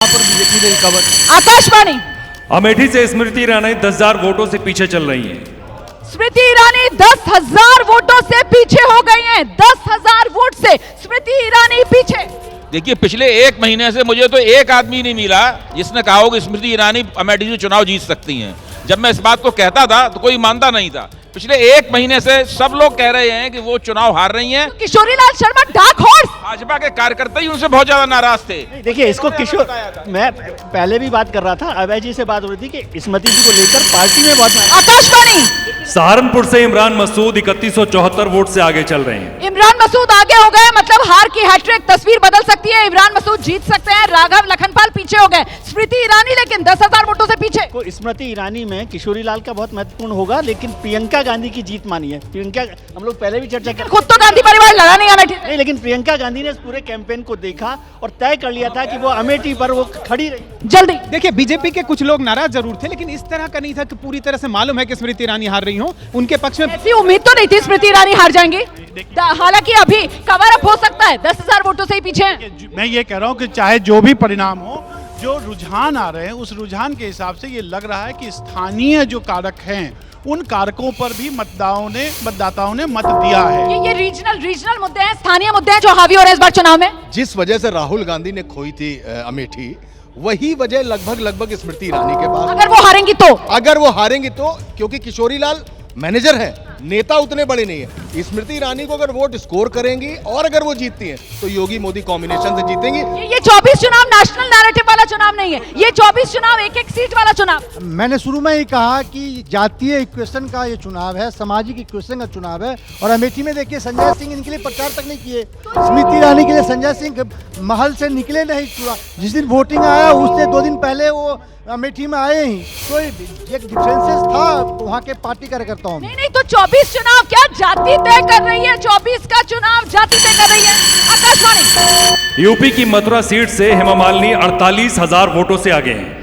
पर बीजेपी ने रिकवर। आकाशवाणी। अमेठी से स्मृति ईरानी 10,000 वोटों से पीछे चल रही हैं। स्मृति ईरानी 10,000 वोटों से पीछे हो गई हैं। 10,000 वोट से स्मृति ईरानी पीछे। देखिए, पिछले एक महीने से मुझे तो एक आदमी नहीं मिला जिसने कहा हो कि स्मृति ईरानी अमेठी से चुनाव जीत सकती हैं। जब मैं इस बात को कहता था तो कोई मानता नहीं था। पिछले एक महीने से सब लोग कह रहे हैं कि वो चुनाव हार रही हैं। Kishori Lal Sharma dark horse. भाजपा के कार्यकर्ता ही उनसे बहुत ज्यादा नाराज थे। देखिए, इसको किशोर, मैं पहले भी बात कर रहा था, अभय जी से बात हो रही थी कि स्मृति जी को लेकर पार्टी में बहुत। आकाशवाणी। सहारनपुर से इमरान मसूद 3174 वोट से आगे चल रहे हैं। इमरान मसूद आगे हो गए, मतलब हार की हैट्रिक तस्वीर बदल सकती है। इमरान मसूद जीत सकते हैं। राघव लखनपाल पीछे हो गए। स्मृति ईरानी लेकिन 10,000 वोटों से पीछे। को स्मृति ईरानी में किशोरी लाल का बहुत महत्वपूर्ण होगा, लेकिन प्रियंका गांधी की जीत मानी है। प्रियंका, हम लोग पहले भी चर्चा कर, खुद तो गांधी परिवार लड़ा नहीं अमेठी नहीं, लेकिन प्रियंका गांधी ने इस पूरे कैंपेन को देखा और तय कर लिया था कि वो अमेठी पर वो खड़ी रही। जल्दी। देखिए, बीजेपी के कुछ लोग नाराज जरूर थे, लेकिन इस तरह का नहीं था कि पूरी तरह से मालूम है कि स्मृति ईरानी हार रही हो। उनके पक्ष में ऐसी उम्मीद तो नहीं थी स्मृति ईरानी हार जाएंगी। हालांकि अभी कवर अप हो सकता है। 10,000 वोटों से ही पीछे हैं। मैं ये कह रहा हूँ कि चाहे जो भी परिणाम हो, जो रुझान आ रहे हैं उस रुझान के हिसाब से ये लग रहा है कि स्थानीय जो कारक हैं उन कारकों पर भी मतदाताओं ने मत दिया है। ये रीजनल मुद्दे हैं, स्थानीय मुद्दे हैं जो हावी हो रहे हैं इस बार चुनाव में। जिस वजह से राहुल गांधी ने खोई थी अमेठी, वही वजह लगभग स्मृति ईरानी के पास। अगर वो हारेंगी तो क्योंकि किशोरी लाल मैनेजर है, नेता उतने बड़े नहीं है। स्मृति ईरानी को अगर वोट स्कोर करेंगी और अगर वो जीतती हैं तो योगी मोदी कॉम्बिनेशन से जीतेंगी। ये 24 चुनाव नेशनल नैरेटिव वाला चुनाव नहीं है। ये 24 चुनाव एक सीट वाला चुनाव। मैंने शुरू में ही कहा कि जातीय इक्वेशन का ये चुनाव है, सामाजिक इक्वेशन का चुनाव है। और अमेठी में देखिए, संजय सिंह इनके लिए प्रचार तक नहीं किए। स्मृति ईरानी के लिए संजय सिंह महल से निकले नहीं। जिस दिन वोटिंग आया उससे 2 दिन पहले वो अमेठी में आए ही, तो एक डिफरेंसेस था वहाँ के पार्टी कार्यकर्ताओं में। नहीं तो 24 चुनाव क्या जाति तय कर रही है? 24 का चुनाव जाति तय कर रही है। आकाशवाणी। यूपी की मथुरा सीट से हेमा मालिनी 48,000 वोटों से आगे हैं।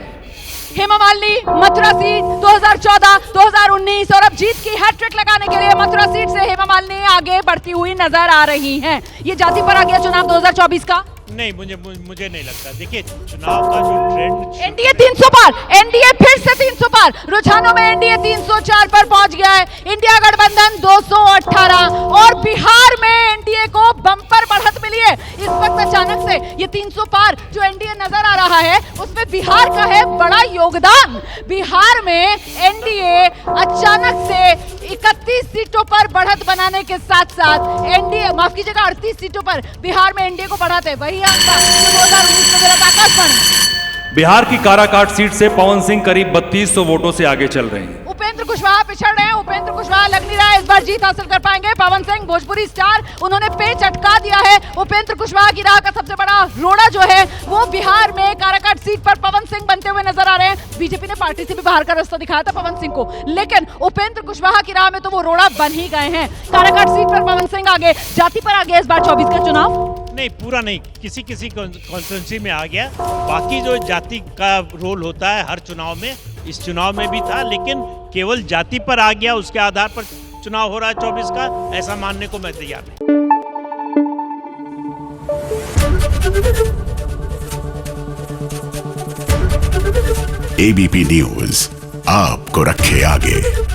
हेमा मालिनी मथुरा सीट 2014, 2019 और अब जीत की हैट्रिक लगाने के लिए मथुरा सीट से हेमा मालिनी आगे बढ़ती हुई नजर आ रही हैं। ये जाति पर आ गया चुनाव 2024 का। नहीं, मुझे नहीं लगता। देखिए, चुनाव का जो ट्रेंड, एनडीए 300 पार, एनडीए फिर से 300 पार। रुझानों में एनडीए 304 पर पहुंच गया है। इंडिया गठबंधन 218 और बिहार में एनडीए को बम्पर बढ़त मिली है। इस वक्त अचानक से ये 300 पार जो एनडीए नजर आ रहा है, उसमें बिहार का है बड़ा योगदान। बिहार में एनडीए अचानक से 31 सीटों पर बढ़त बनाने के साथ साथ एनडीए, माफ कीजिएगा, 38 सीटों पर बिहार में एनडीए को बढ़ाते वही 2019 में मिला था। आकाशवाणी। बिहार की काराकाट सीट से पवन सिंह करीब 3200 वोटों से आगे चल रहे हैं। उपेंद्र कुशवाहा पिछड़ रहे हैं। उपेंद्र कुशवाहा लग नहीं रहा है इस बार जीत हासिल कर पाएंगे। पवन सिंह भोजपुरी स्टार, उन्होंने पेच अटका दिया है। उपेंद्र कुशवाहा की राह का सबसे बड़ा रोड़ा जो है वो बिहार में काराकाट सीट पर पवन सिंह बनते हुए नजर आ रहे हैं। बीजेपी ने पार्टी से भी बाहर का रास्ता दिखाया था पवन सिंह को, लेकिन उपेंद्र कुशवाहा की राह में तो वो रोड़ा बन ही गए हैं। काराकाट सीट पर पवन सिंह आगे, जाति पर आ गया इस बार 24 का चुनाव। नहीं, पूरा नहीं, किसी कॉन्स्टिट्यूंसी में आ गया। बाकी जो जाति का रोल होता है हर चुनाव में, इस चुनाव में भी था, लेकिन केवल जाति पर आ गया, उसके आधार पर चुनाव हो रहा है 24 का, ऐसा मानने को मैं तैयार नहीं। एबीपी न्यूज आपको रखे आगे।